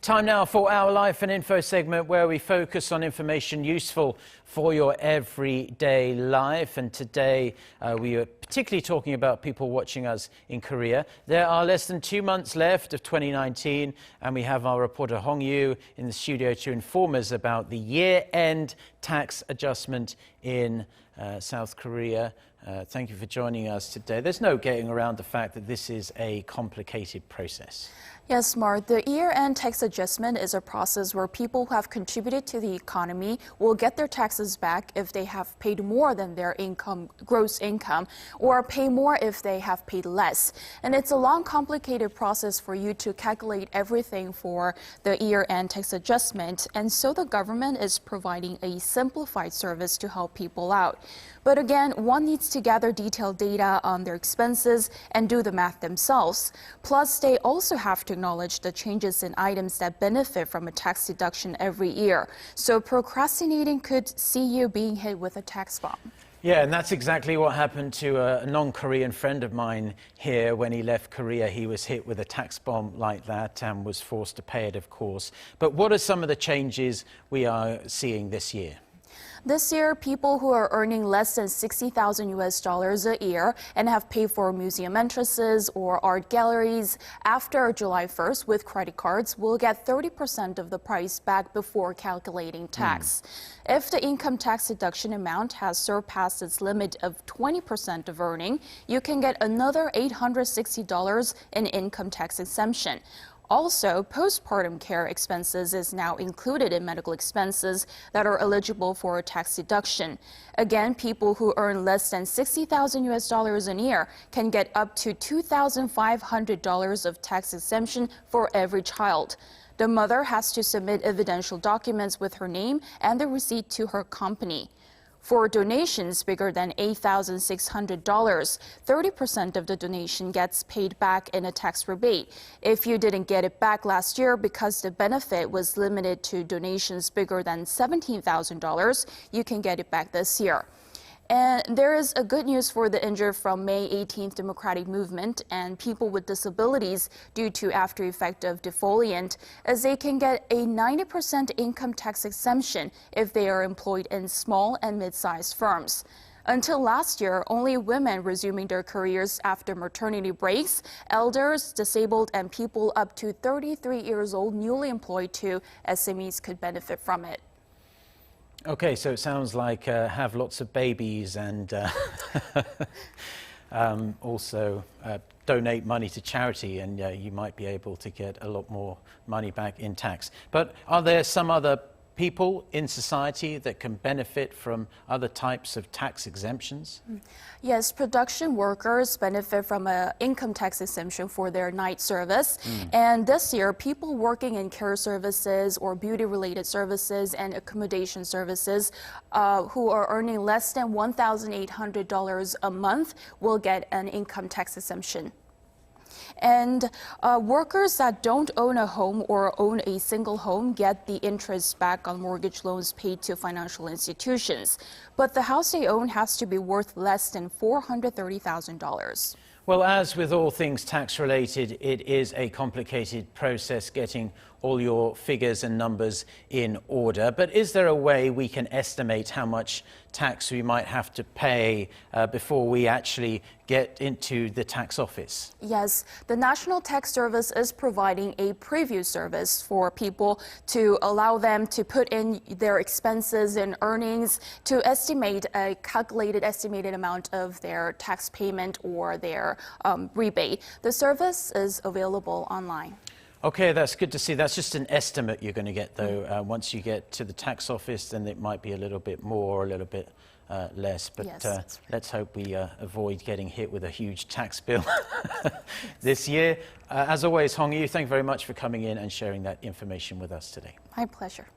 Time now for our Life and Info segment where we focus on information useful for your everyday life. And today we are particularly talking about people watching us in Korea. There are less than 2 months left of 2019 and we have our reporter Hong Yoo in the studio to inform us about the year-end tax adjustment in South Korea. Thank you for joining us today. There's no getting around the fact that this is a complicated process. Yes, Mark. The year-end tax adjustment is a process where people who have contributed to the economy will get their taxes back if they have paid more than their gross income, or pay more if they have paid less. And it's a long, complicated process for you to calculate everything for the year-end tax adjustment. And so the government is providing a simplified service to help people out. But again, one needs to gather detailed data on their expenses and do the math themselves. Plus, they also have to acknowledge the changes in items that benefit from a tax deduction every year. So procrastinating could see you being hit with a tax bomb. Yeah, and that's exactly what happened to a non-Korean friend of mine here. When he left Korea, he was hit with a tax bomb like that and was forced to pay it, of course. But what are some of the changes we are seeing this year? This year, people who are earning less than $60,000 a year and have paid for museum entrances or art galleries after July 1st with credit cards will get 30% of the price back before calculating tax. If the income tax deduction amount has surpassed its limit of 20% of earning, you can get another $860 in income tax exemption. Also, postpartum care expenses is now included in medical expenses that are eligible for a tax deduction. Again, people who earn less than $60,000 a year can get up to $2,500 of tax exemption for every child. The mother has to submit evidential documents with her name and the receipt to her company. For donations bigger than $8,600, 30% of the donation gets paid back in a tax rebate. If you didn't get it back last year because the benefit was limited to donations bigger than $17,000, you can get it back this year. And there is a good news for the injured from May 18th Democratic Movement and people with disabilities due to after effect of defoliant, as they can get a 90% income tax exemption if they are employed in small and mid-sized firms. Until last year, only women resuming their careers after maternity breaks, elders, disabled, and people up to 33 years old newly employed to SMEs could benefit from it. Okay, so it sounds like have lots of babies and also donate money to charity, and you might be able to get a lot more money back in tax. But are there some other people in society that can benefit from other types of tax exemptions? Yes, production workers benefit from an income tax exemption for their night service. And this year, people working in care services or beauty-related services and accommodation services who are earning less than $1,800 a month will get an income tax exemption. And workers that don't own a home or own a single home get the interest back on mortgage loans paid to financial institutions. But the house they own has to be worth less than $430,000. Well, as with all things tax-related, it is a complicated process getting all your figures and numbers in order. But is there a way we can estimate how much tax we might have to pay before we actually get into the tax office? Yes, the National Tax Service is providing a preview service for people to allow them to put in their expenses and earnings to estimate a calculated estimated amount of their tax payment or their rebate. The service is available online. Okay, that's good to see. That's just an estimate you're going to get, though. Once you get to the tax office, then it might be a little bit more or a little bit less. But yes, let's hope we avoid getting hit with a huge tax bill this year. As always, Hong Yoo, thank you very much for coming in and sharing that information with us today. My pleasure.